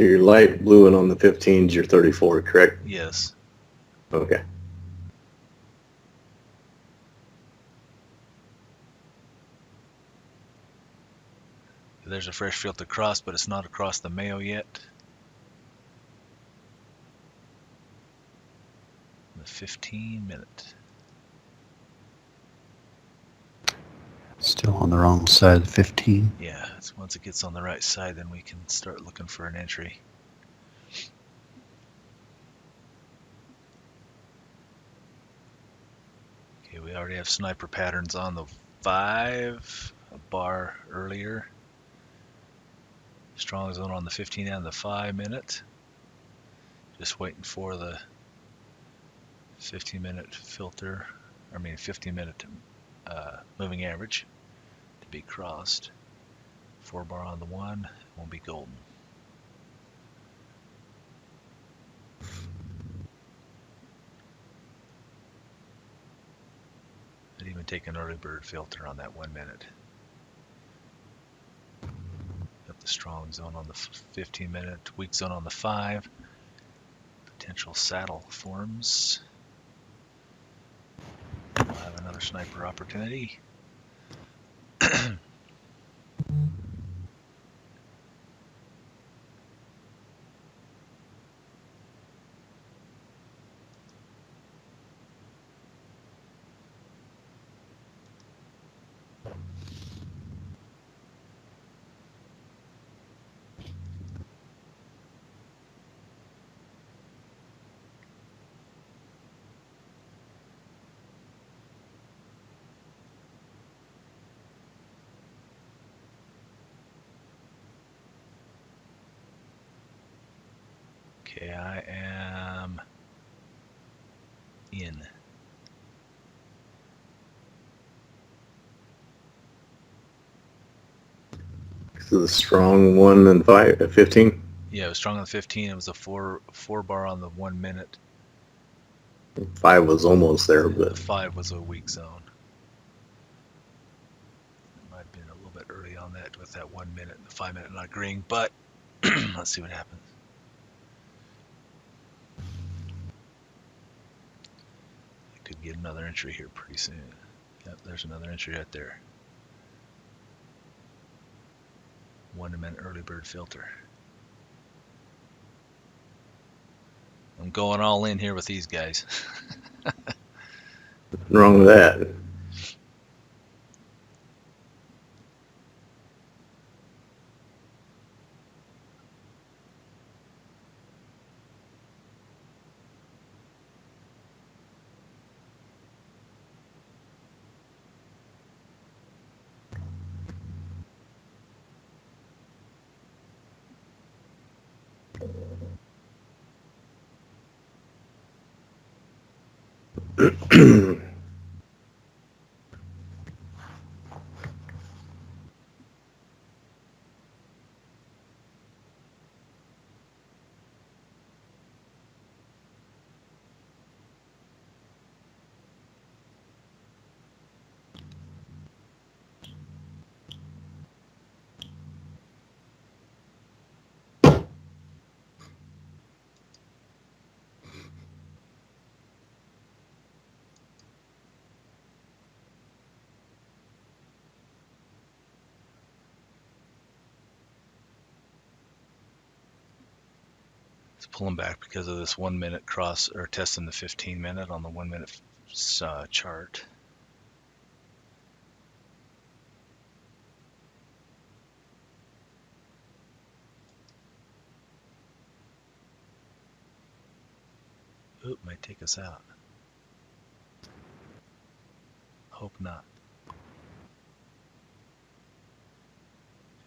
So your light blue and on the 15s, your 34, correct? Yes. Okay. There's a fresh filter cross, but it's not across the Mayo yet. The 15-minute. Still on the wrong side of the 15. Yeah, it's once it gets on the right side, then we can start looking for an entry. Okay, we already have sniper patterns on the 5, a bar earlier. Strong zone on the 15 and the 5-minute. Just waiting for the 15-minute filter, 15-minute moving average to be crossed. 4 bar on the 1, won't be golden. I'd even take an early bird filter on that 1 minute. Got the strong zone on the 15-minute, weak zone on the 5. Potential saddle forms. We'll have another sniper opportunity. Okay, I am in. So the strong 1 and 5, 15? Yeah, it was strong on the 15. It was a 4 bar on the 1 minute. 5 was almost there, And but the 5 was a weak zone. It might have been a little bit early on that with that 1 minute and the 5-minute not agreeing, but let's see what happens. I could get another entry here pretty soon. Yep, there's another entry right there. 1 minute early bird filter. I'm going all in here with these guys. nothing wrong with that. It's pulling back because of this 1 minute cross or testing the 15-minute on the 1 minute chart. Oop, might take us out. Hope not.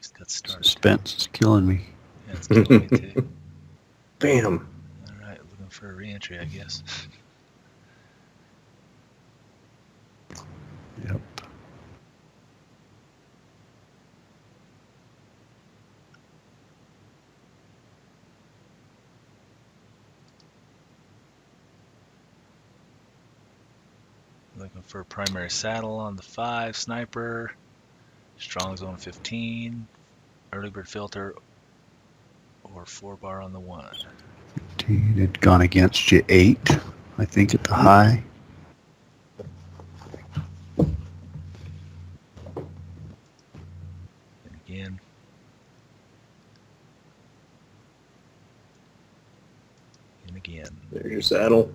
Just got started. Suspense is killing me. Yeah, it's killing me too. Bam. Alright, looking for a re-entry, I guess. Yep. Looking for a primary saddle on the 5, sniper. Strong zone 15. Early bird filter. or 4 bar on the 1. It had gone against you 8, I think, at the high. And again. And again. There's your saddle.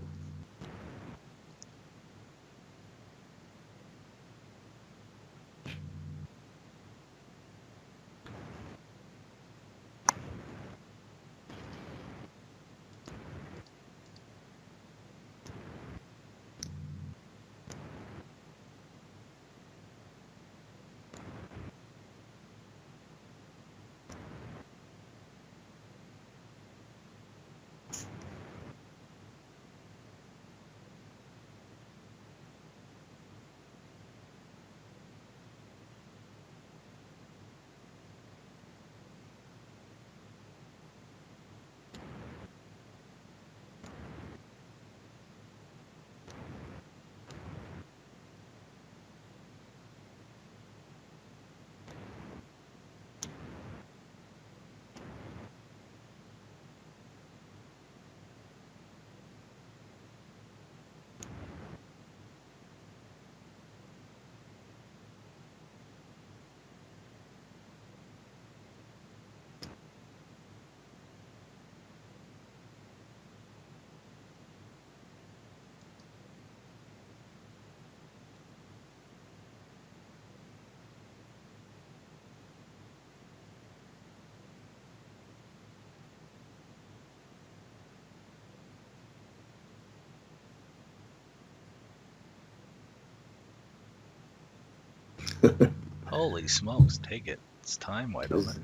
Holy smokes, take it. It's time wide open.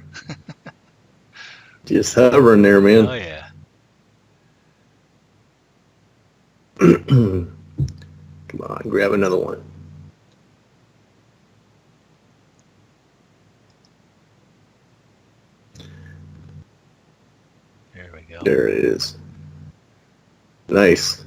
Just hovering there, man. Oh yeah. Come on, grab another one. There we go. There it is. Nice.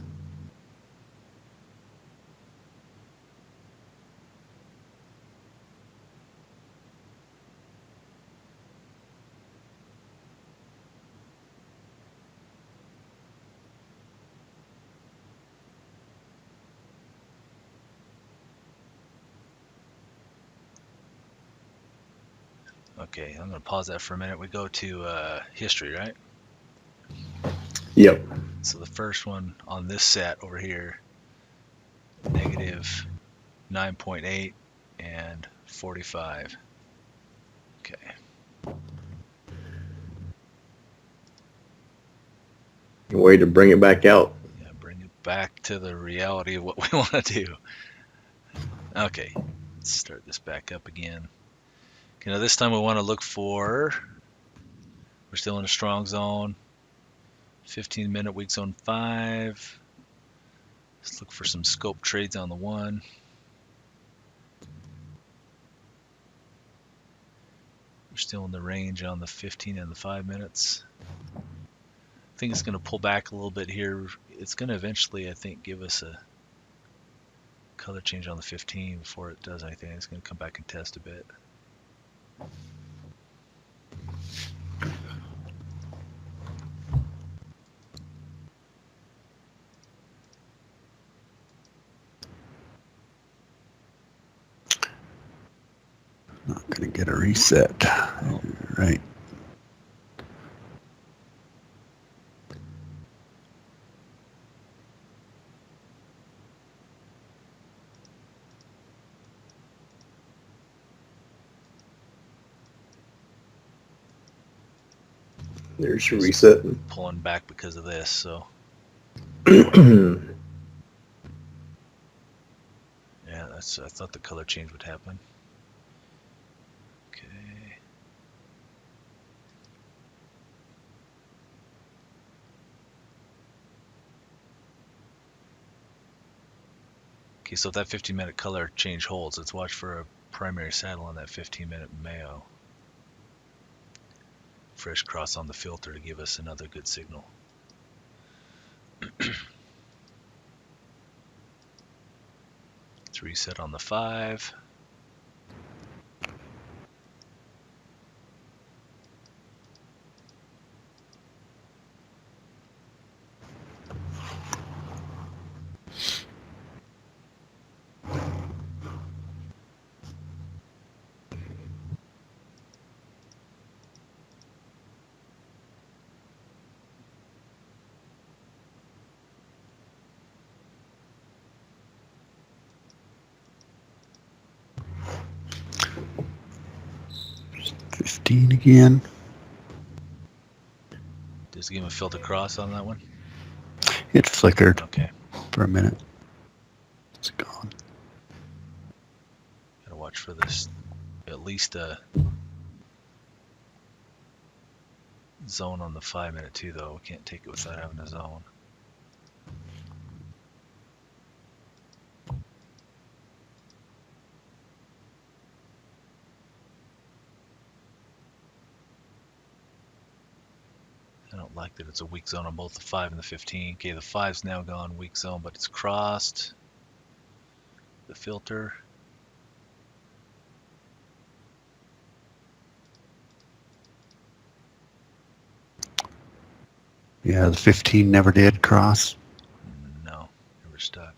Okay, I'm going to pause that for a minute. We go to history, right? Yep. So the first one on this set over here, negative 9.8 and 45. Okay. Way to bring it back out. Yeah, bring it back to the reality of what we want to do. Okay, let's start this back up again. Okay, now this time we want to look for, we're still in a strong zone, 15-minute weak zone 5. Let's look for some scope trades on the 1. We're still in the range on the 15 and the 5 minutes. I think it's going to pull back a little bit here. It's going to eventually, I think, give us a color change on the 15 before it does anything. It's going to come back and test a bit. Not going to get a reset. Oh. Right. There's your reset. Pulling back because of this, so yeah, I thought the color change would happen. Okay. Okay, so if that 15-minute color change holds, let's watch for a primary saddle on that 15-minute Mayo. Fresh cross on the filter to give us another good signal. Let's reset on the 5. 15 again. Does it give him a filter cross on that one? It flickered Okay. for a minute. It's gone. Gotta watch for this. At least a zone on the 5-minute too, though. We can't take it without having a zone. I don't like that it's a weak zone on both the 5 and the 15. Okay, the 5's now gone weak zone, but it's crossed the filter. Yeah, the 15 never did cross. No, never stuck.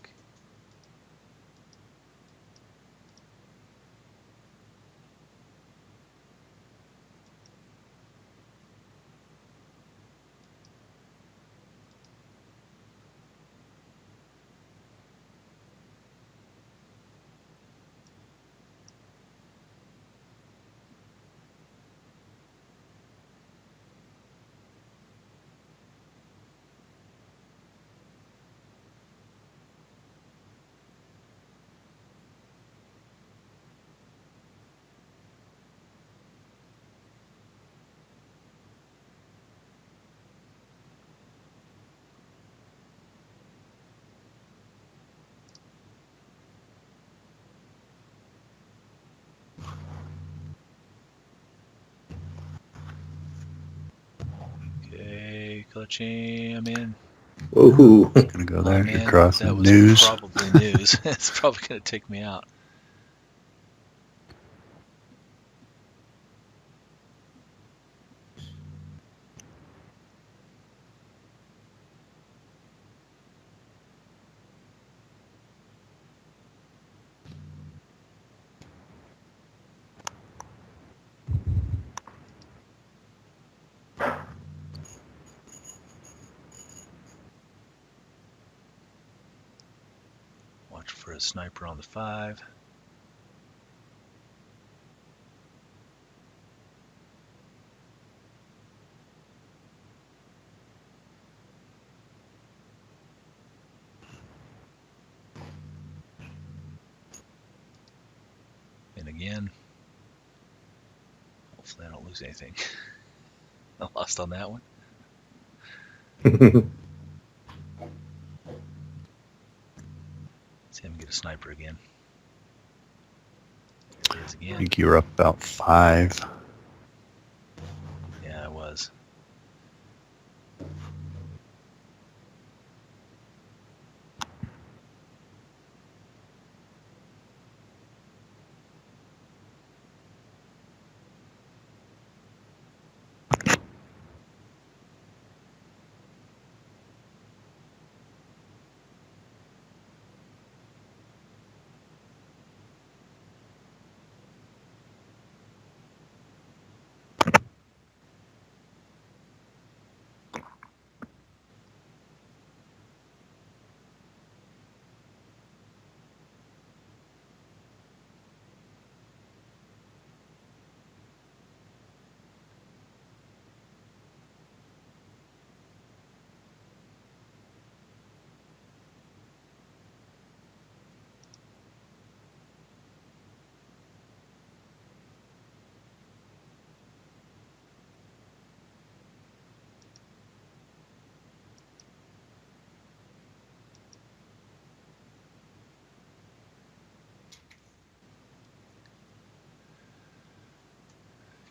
Okay, clutching. I'm in. Woohoo! Gonna go there. I'm You're in. crossing That was news. probably news. It's probably going to take me out. Watch for a sniper on the 5. And again. Hopefully I don't lose anything. I lost on that one. See him get a sniper again. There he is I again. think you were up about 5. Yeah, I was.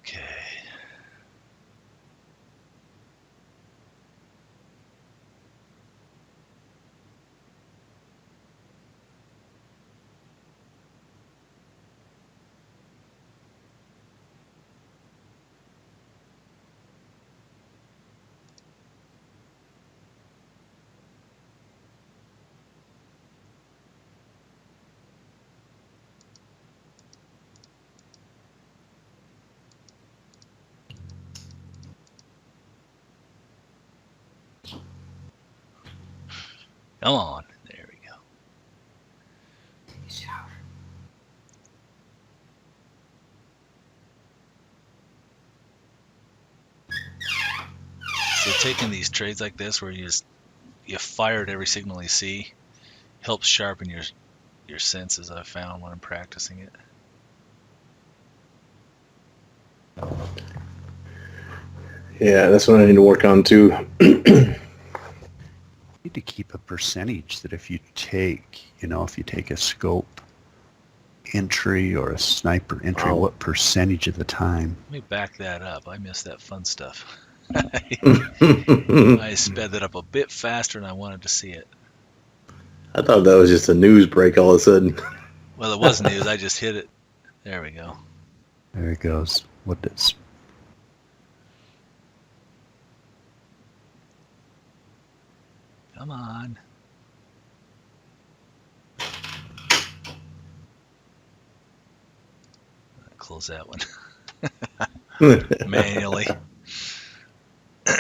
Okay. Come on. There we go. taking these trades like this where you fire at every signal you see helps sharpen your senses, I've found when I'm practicing it. Yeah, that's what I need to work on too. You need to keep a percentage that if you take, if you take a scope entry or a sniper entry, what percentage of the time? Let me back that up. I missed that fun stuff. I sped that up a bit faster than I wanted to see it. I thought that was just a news break all of a sudden. Well, it was news. I just hit it. There we go. There it goes. What does? Come on. Close that one. Manually.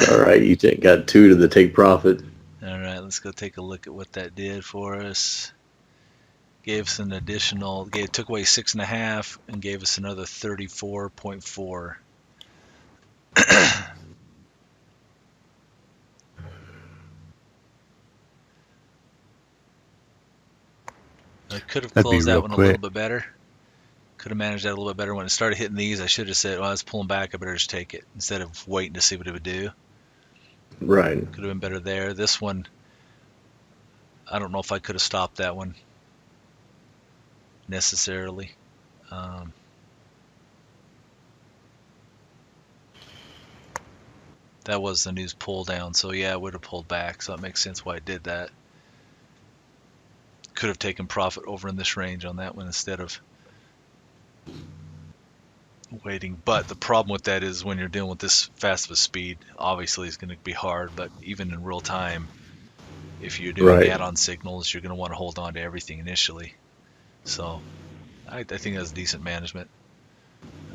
All right, you got 2 to the take profit. All right, let's go take a look at what that did for us. Gave us an additional, took away 6.5 and gave us another 34.4. I could have closed that one a little bit better. Could have managed that a little bit better. When it started hitting these, I should have said, well, I was pulling back, I better just take it instead of waiting to see what it would do. Right. Could have been better there. This one, I don't know if I could have stopped that one necessarily. That was the news pull down, so yeah, it would have pulled back, so it makes sense why it did that. Could have taken profit over in this range on that one instead of waiting. But the problem with that is when you're dealing with this fast of a speed, obviously it's going to be hard, but even in real time, if you're doing add-on signals, you're going to want to hold on to everything initially. So I think that's decent management.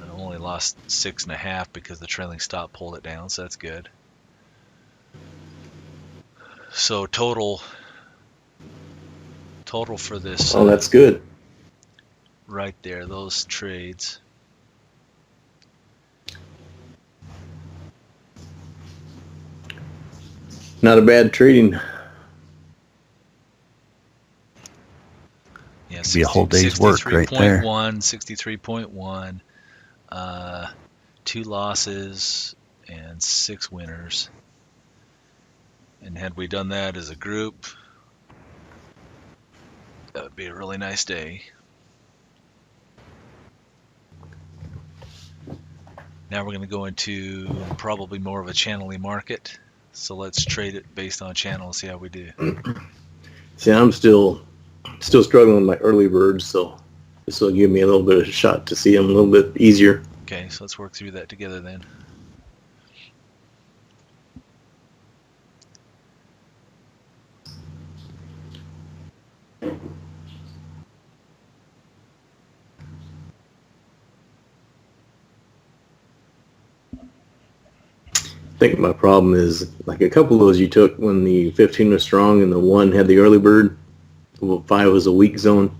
I only lost 6.5 because the trailing stop pulled it down, so that's good. So total for this. Oh, that's good. Right there, those trades. Not a bad trading. Yeah, be a whole day's work right there. 63.1, 2 losses and 6 winners. And had we done that as a group, that would be a really nice day. Now we're going to go into probably more of a channeling market. So let's trade it based on channel and see how we do. See, I'm still struggling with my early birds, so this will give me a little bit of a shot to see them a little bit easier. Okay, so let's work through that together then. I think my problem is like a couple of those you took when the 15 was strong and the 1 had the early bird. 5 was a weak zone.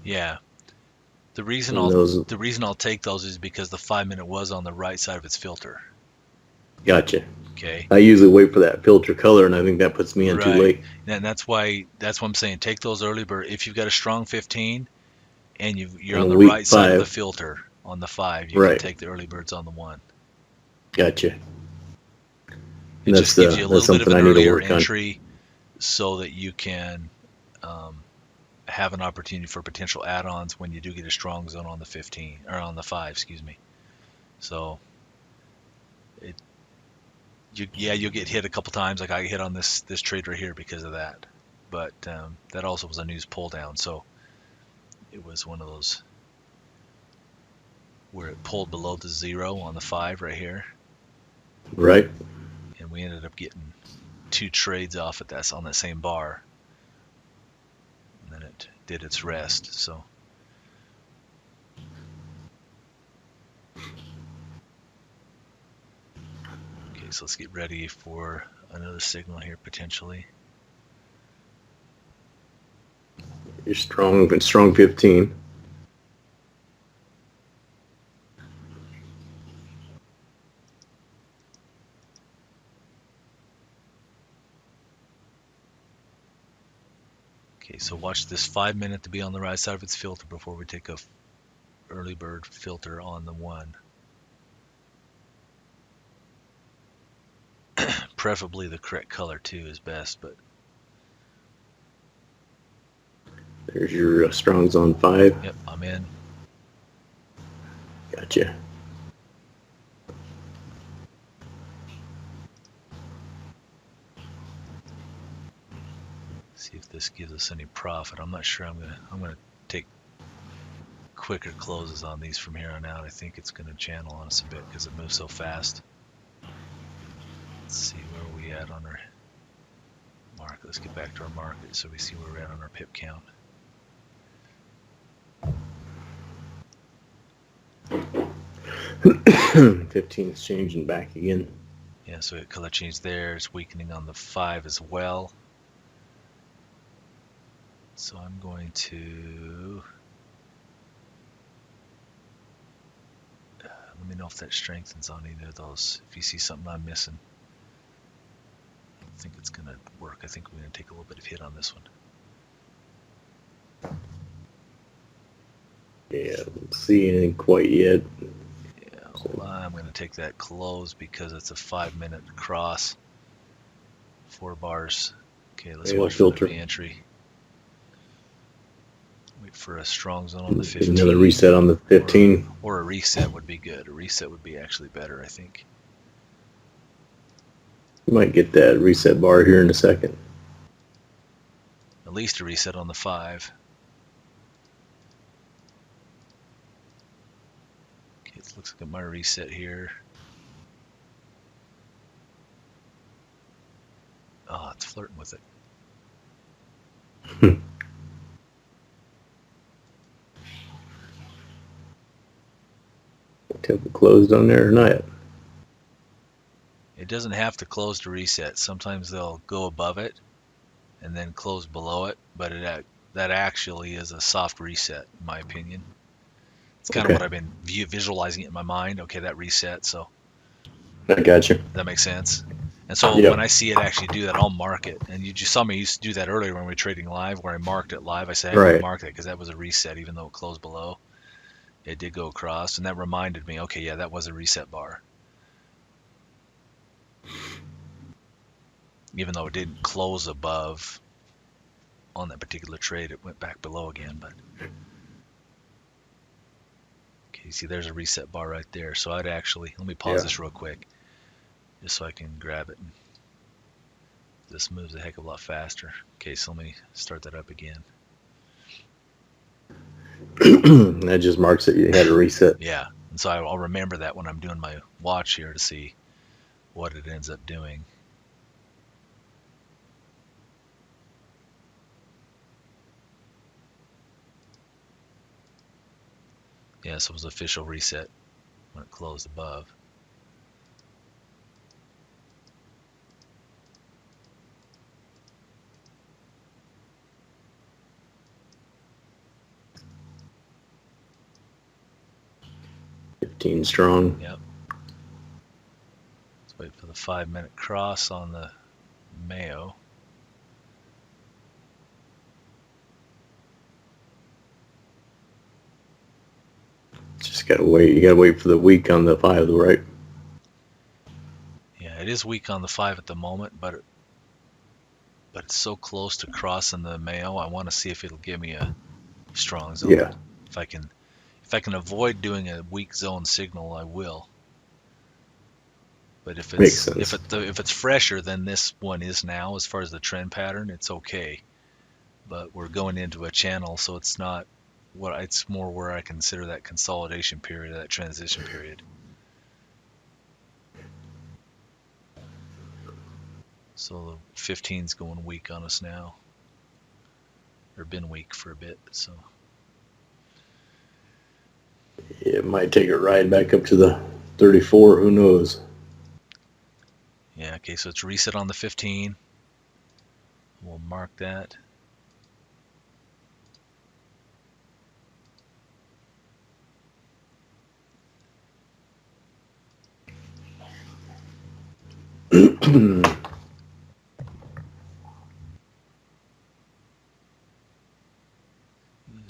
Yeah. The reason I'll take those is because the 5-minute was on the right side of its filter. Gotcha. Okay. I usually wait for that filter color, and I think that puts me in too late. And that's why I'm saying take those early bird. If you've got a strong 15 and you're on the right side of the filter on the 5, you can take the early birds on the 1. Gotcha. It just gives you a little bit of an earlier entry so that you can have an opportunity for potential add-ons when you do get a strong zone on the 15 or on the 5, excuse me. So you'll get hit a couple times, like I hit on this trade right here because of that. But that also was a news pull down, so it was one of those where it pulled below the 0 on the 5 right here. Right. And we ended up getting 2 trades off at that on that same bar. And then it did its rest, so. Okay, so let's get ready for another signal here potentially. You're strong 15. Okay, so watch this 5 minute to be on the right side of its filter before we take a early bird filter on the 1. Preferably the correct color too is best, but There's your strong zone 5. yep, I'm in. Gotcha. See if this gives us any profit. I'm not sure. I'm gonna take quicker closes on these from here on out. I think it's gonna channel on us a bit because it moves so fast. Let's see where we at on our market. Let's get back to our market so we see where we're at on our pip count. $15's changing back again. Yeah, so we got color change there. It's weakening on the 5 as well. So I'm going to let me know if that strengthens on either of those. If you see something I'm missing, I think it's gonna work. I think we're gonna take a little bit of hit on this one. Yeah, I don't see anything quite yet. Yeah, well, I'm gonna take that close because it's a 5 minute cross. 4 bars. Okay, let's Yeah, watch for the filter. re-entry. Wait for a strong zone on the Get 15. another reset on the 15. Or a reset would be good. A reset would be actually better, I think. You might get that reset bar here in a second. At least a reset on the 5. Okay, it looks like my reset here. Oh, it's flirting with it. Have it closed on there or not? It doesn't have to close to reset. Sometimes they'll go above it and then close below it, but that actually is a soft reset, in my opinion. It's kind of what I've been visualizing it in my mind. Okay, that reset, so I got you. does that make sense? And so Yep. when I see it actually do that, I'll mark it. And you just saw me used to do that earlier when we were trading live, where I marked it live. I said, I'm going to mark that because that was a reset, even though it closed below. It did go across, and that reminded me, okay, yeah, that was a reset bar. Even though it didn't close above on that particular trade, it went back below again. But okay, you see, there's a reset bar right there. So I'd actually, let me pause this real quick, just so I can grab it. This moves a heck of a lot faster. Okay, so let me start that up again. That just marks that you had a reset. Yeah, and so I'll remember that when I'm doing my watch here to see what it ends up doing. Yeah, so it was official reset when it closed above. Strong. Yep. Let's wait for the 5 minute cross on the Mayo. Just gotta wait. You gotta wait for the week on the 5, right? Yeah, it is weak on the 5 at the moment, but it's so close to crossing the Mayo. I want to see if it'll give me a strong zone. Yeah. If I can avoid doing a weak zone signal, I will. But if it's fresher than this one is now, as far as the trend pattern, it's okay. But we're going into a channel, so it's not it's more where I consider that consolidation period, that transition period. So the 15's going weak on us now, or been weak for a bit. So It might take a ride back up to the 34. Who knows? yeah, okay, so it's reset on the 15. We'll mark that.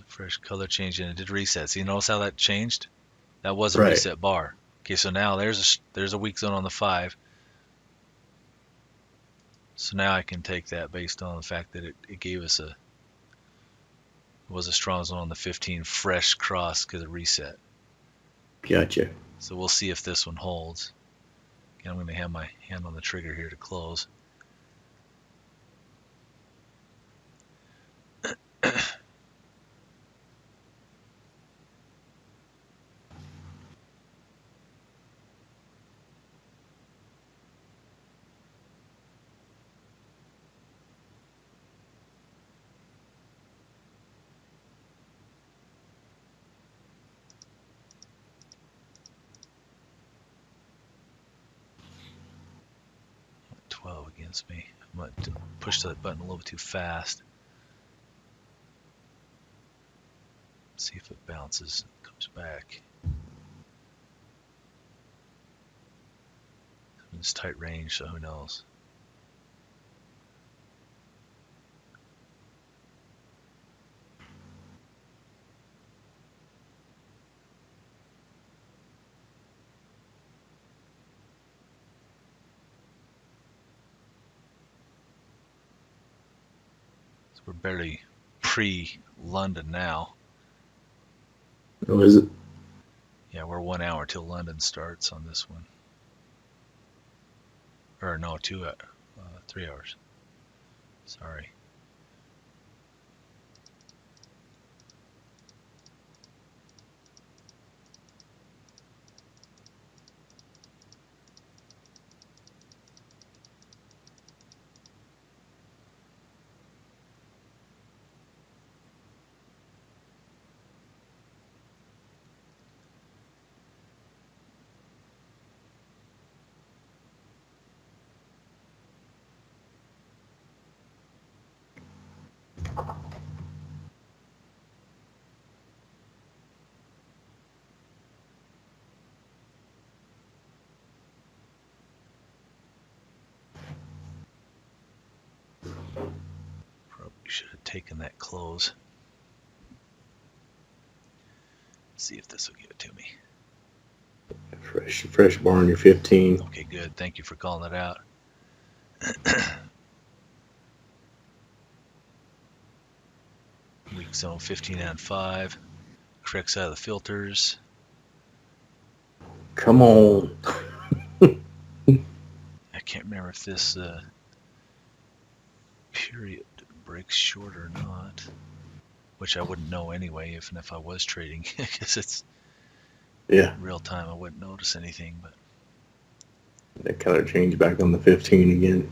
Fresh color change, and it did reset. So you notice how that changed? That was a Right. reset bar. Okay, so now there's a weak zone on the 5. So now I can take that based on the fact that it gave us was a strong zone on the 15 fresh cross because it reset. Gotcha. So we'll see if this one holds. Again, I'm going to have my hand on the trigger here to close. At 12 against me. I might push that button a little bit too fast. See if it bounces, comes back. It's tight range, so who knows? So we're barely pre-London now. Oh, is it? Yeah, we're 1 hour till London starts on this one. Or no, 3 hours. Sorry. Probably should have taken that close. See if this will give it to me. Fresh bar on your 15. Okay, good. Thank you for calling it out. Weak zone 15 and 5. Correct side of the filters. Come on. I can't remember if this period breaks short or not, which I wouldn't know anyway, even if I was trading, because it's Yeah, real time. I wouldn't notice anything, but that color change back on the 15 again.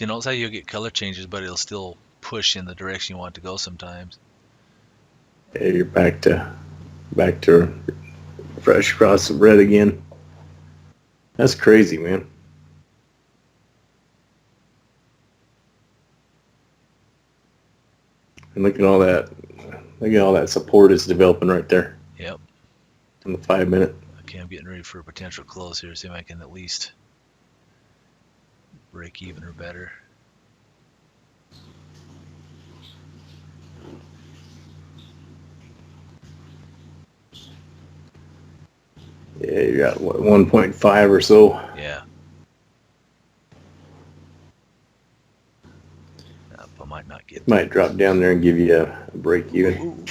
see, notice how you'll get color changes, but it'll still push in the direction you want to go sometimes. Yeah, you're back to fresh cross of red again. That's crazy, man. And look at all that. Look at all that support is developing right there Yep. in the 5 minute. Okay, I'm getting ready for a potential close here. See if I can at least break even or better. Yeah, you got what, 1.5 or so. Yeah. I might not get Might drop down there and give you a break even. Ooh.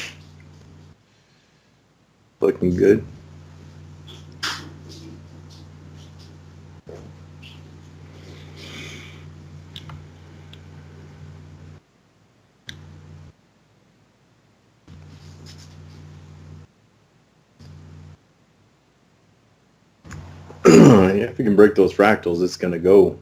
Looking good. Yeah, if you can break those fractals, it's going to go.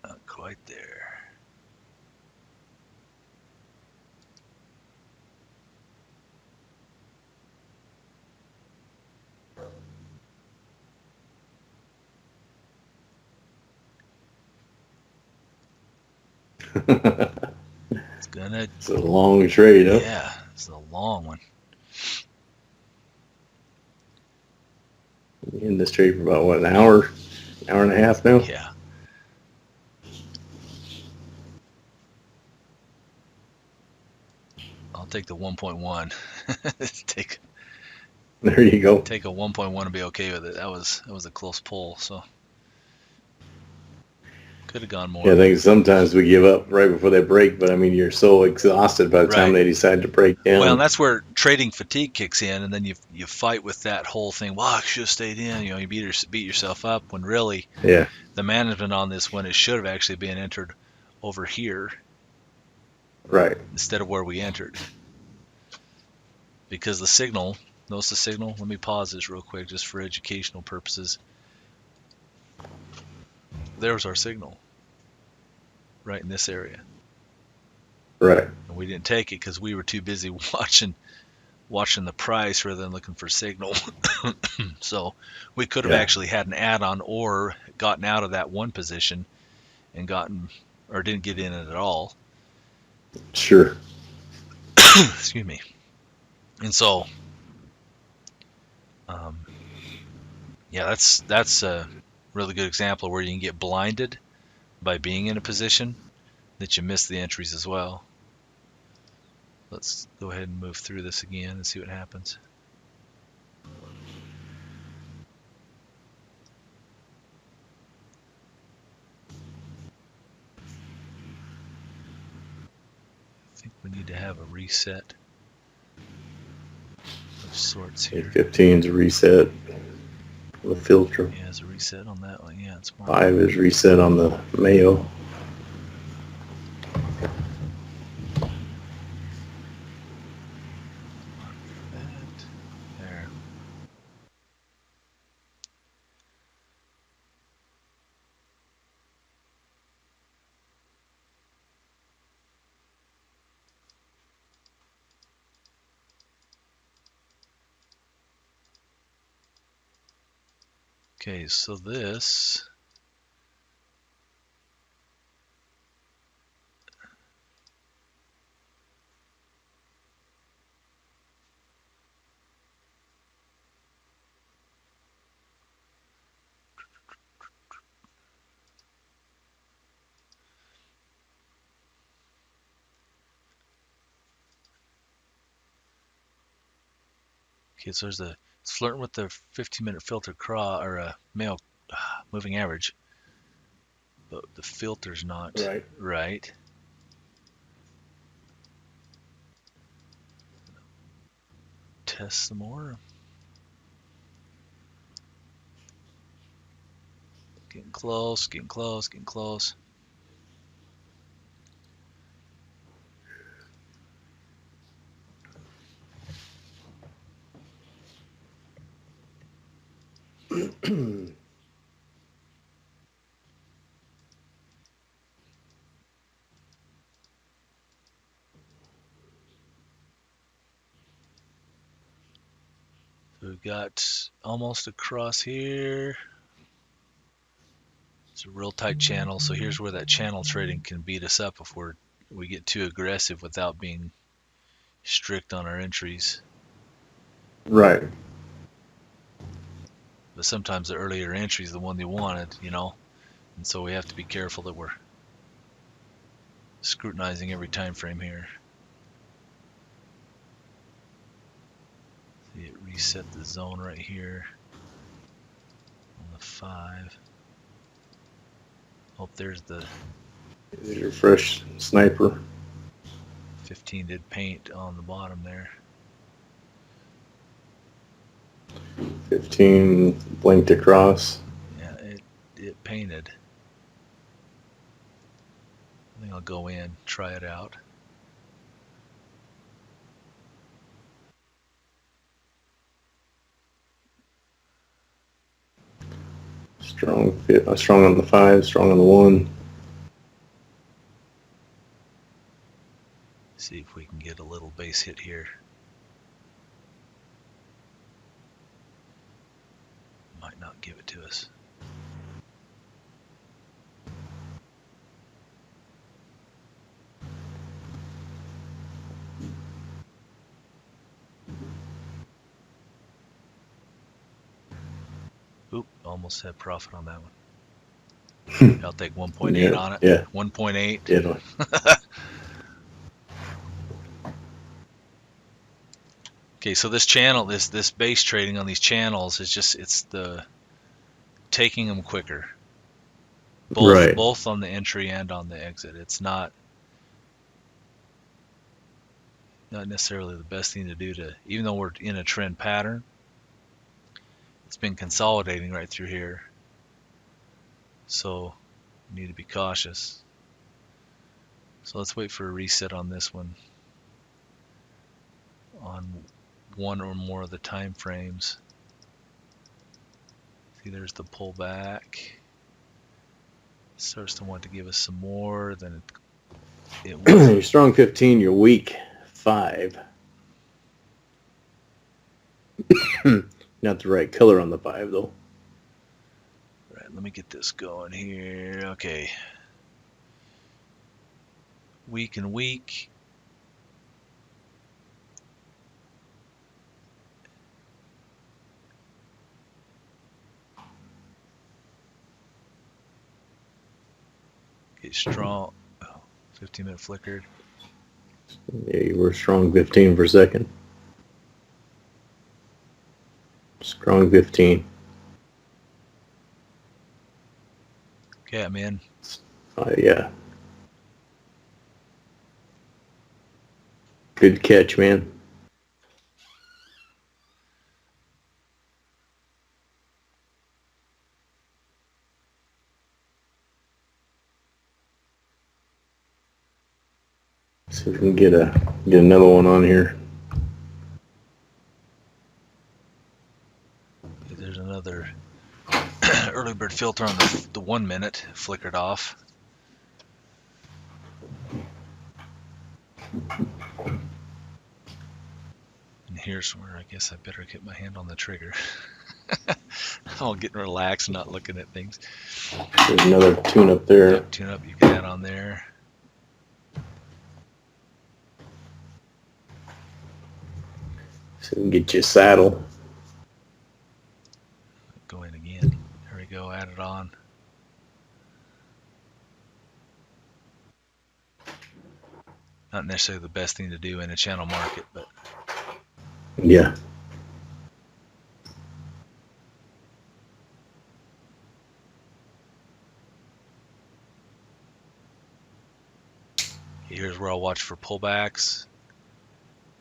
Not quite there. It's gonna, It's a long trade, huh? yeah, it's a long one. In this trade for about what, an hour and a half now? Yeah. I'll take the 1.1. take There you go. take a 1.1 and be okay with it. That was a close pull, so could have gone more. Yeah, I think sometimes we give up right before they break, but I mean, you're so exhausted by the time Right. they decide to break down. Well, and that's where trading fatigue kicks in, and then you fight with that whole thing. Well, I should have stayed in. You beat yourself up when really Yeah, the management on this one, it should have actually been entered over here right. instead of where we entered, because the signal. Notice the signal. Let me pause this real quick just for educational purposes. There's our signal right in this area, Right. and we didn't take it because we were too busy watching the price rather than looking for signal. So we could have Yeah. actually had an add-on or gotten out of that one position and gotten, or didn't get in it at all. Sure. Excuse me. And so, yeah, that's a really good example where you can get blinded by being in a position that you miss the entries as well. Let's go ahead and move through this again and see what happens. I think we need to have a reset of sorts here. 15's reset. The filter. Yeah, there's a reset on that one. Yeah, it's marked. 5 is reset on the Mayo. That. There. Okay, so this okay, so it's flirting with the 15-minute filter craw or a male moving average, but the filter's not right. Test some more. Getting close, getting close, getting close. So we've got almost across here. It's a real tight channel, so here's where that channel trading can beat us up if we get too aggressive without being strict on our entries. Right. But sometimes the earlier entry is the one they wanted, and so we have to be careful that we're scrutinizing every time frame here. See, it reset the zone right here on the 5. Oh, there's the There's your fresh sniper. 15 did paint on the bottom there. 15 blinked across. Yeah, it painted. I think I'll go in, try it out. Strong on the 5, strong on the 1. See if we can get a little base hit here. Might not give it to us. Oop, almost had profit on that one. I'll take 1.8 on it. Yeah. 1.8. Yeah. Okay, so this channel, this base trading on these channels is just, it's the taking them quicker. Right. Both on the entry and on the exit. It's not necessarily the best thing to do to, even though we're in a trend pattern, it's been consolidating right through here. So we need to be cautious. So let's wait for a reset on this one on one or more of the time frames. See, there's the pullback. Starts to want to give us some more than it was. You're strong 15, you're weak 5. Not the right color on the 5 though. Right, let me get this going here. Okay. Weak and weak. Okay, strong. Oh, 15-minute flickered. Yeah, you were strong 15 for a second. Strong 15. Okay, I'm in. Yeah. Good catch, man. See if we can get another one on here. Okay, there's another early bird filter on the 1 minute flickered off. And here's where I guess I better get my hand on the trigger. I'm all getting relaxed, not looking at things. There's another tune up there. Yep, tune up, you can add on there. So we can get you a saddle. Go in again. There we go, add it on. Not necessarily the best thing to do in a channel market, but Yeah. here's where I'll watch for pullbacks.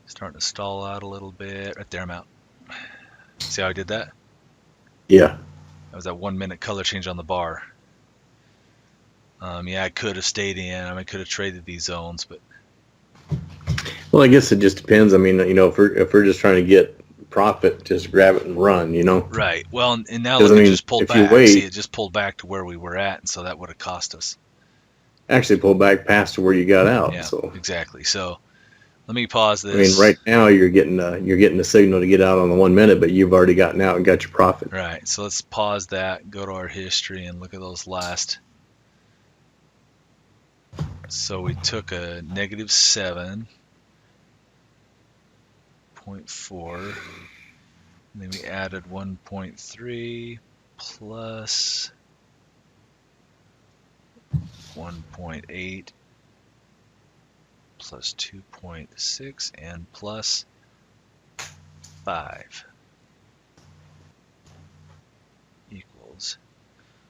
Starting to stall out a little bit. Right there, I'm out. See how I did that? Yeah. That was that 1 minute color change on the bar. Yeah, I could have stayed in. I could have traded these zones, but Well, I guess it just depends. I mean, if we're just trying to get profit, just grab it and run, right. Well, and now 'Cause, look, I it mean, just pulled if you back. wait- See, it just pulled back to where we were at, and so that would have cost us. Actually pull back past to where you got out. Yeah, So exactly. So let me pause this. I mean, right now you're getting a signal to get out on the 1 minute, but you've already gotten out and got your profit. Right. So let's pause that, go to our history, and look at those last. So we took a -7.4, and then we added 1.3 plus 1.8 plus 2.6 and plus 5 equals.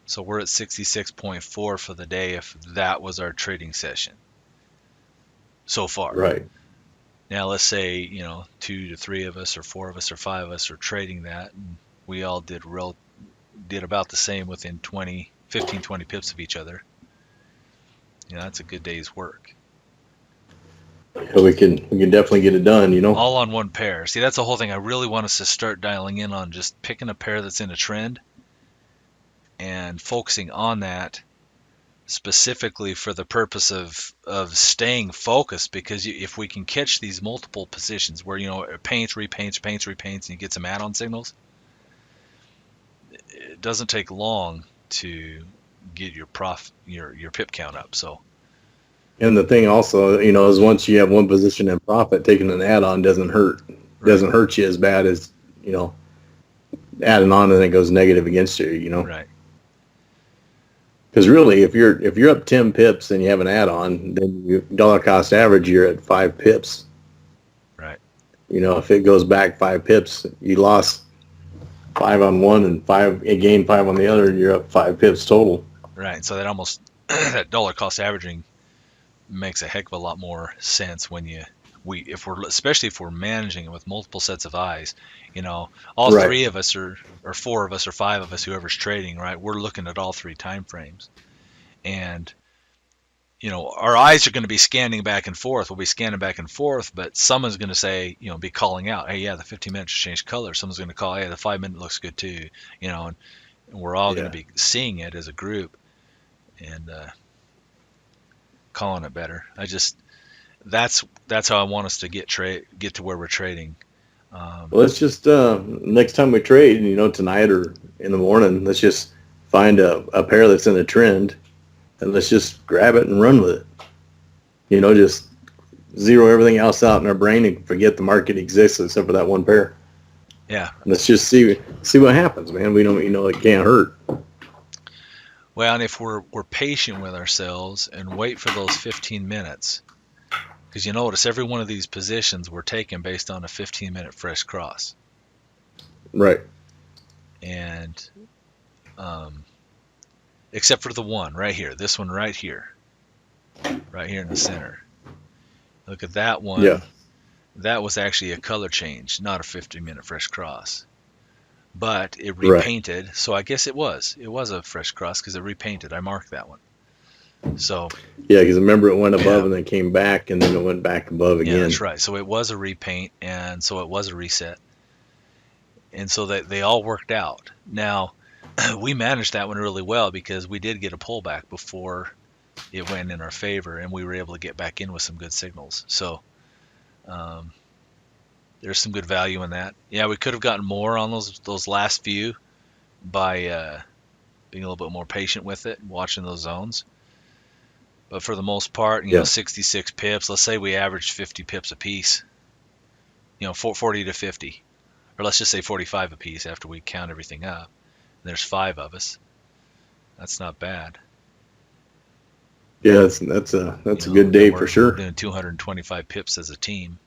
So we're at 66.4 for the day if that was our trading session so far. Right. Now let's say, 2 to 3 of us or 4 of us or 5 of us are trading that, and we all did about the same within 15, 20 pips of each other. That's a good day's work. So we can definitely get it done, All on one pair. See, that's the whole thing. I really want us to start dialing in on just picking a pair that's in a trend and focusing on that specifically for the purpose of staying focused, because if we can catch these multiple positions where, it paints, repaints, and you get some add-on signals, it doesn't take long to get your pip count up. So, and the thing also, is once you have one position in profit, taking an add-on doesn't hurt. Right. Doesn't hurt you as bad as, adding on and then it goes negative against you, you know? Right. Because really, if you're up 10 pips and you have an add-on, then you dollar cost average, you're at 5 pips. Right. You know, if it goes back 5 pips, you lost 5 on one and gained 5 on the other, and you're up 5 pips total. Right. So that almost that dollar cost averaging makes a heck of a lot more sense when especially if we're managing it with multiple sets of eyes. You know, all Right. three of us or 4 of us or 5 of us, whoever's trading, right? We're looking at all 3 time frames, and you know, our eyes are going to be scanning back and forth. We'll be scanning back and forth, but someone's going to say, you know, be calling out, hey, yeah, the 15 minutes changed color. Someone's going to call, hey, the 5 minute looks good too. You know, and we're all going to be seeing it as a group and calling it better. That's how I want us to get to where we're trading. Well, let's just next time we trade, you know, tonight or in the morning, let's just find a pair that's in a trend, and let's just grab it and run with it. You know, just zero everything else out in our brain and forget the market exists except for that one pair. Yeah. And let's just see what happens, man. We don't, you know, it can't hurt. Well, and if we're patient with ourselves and wait for those 15 minutes, because you notice every one of these positions were taken based on a 15-minute fresh cross. Right. And except for the one right here, this one right here in the center. Look at that one. Yeah. That was actually a color change, not a 15-minute fresh cross. But it repainted, right. So I guess it was a fresh cross because it repainted. I marked that one. So yeah, because remember it went above and then came back and then it went back above again. Yeah, that's right. So it was a repaint and so it was a reset. And so they all worked out. Now, we managed that one really well because we did get a pullback before it went in our favor and we were able to get back in with some good signals. So there's some good value in that. Yeah, we could have gotten more on those last few by being a little bit more patient with it, watching those zones. But for the most part, you know, 66 pips, let's say we averaged 50 pips a piece, you know, 40 to 50, or let's just say 45 a piece after we count everything up. And there's 5 of us. That's not bad. Yeah, that's a good day for sure. We're doing 225 pips as a team.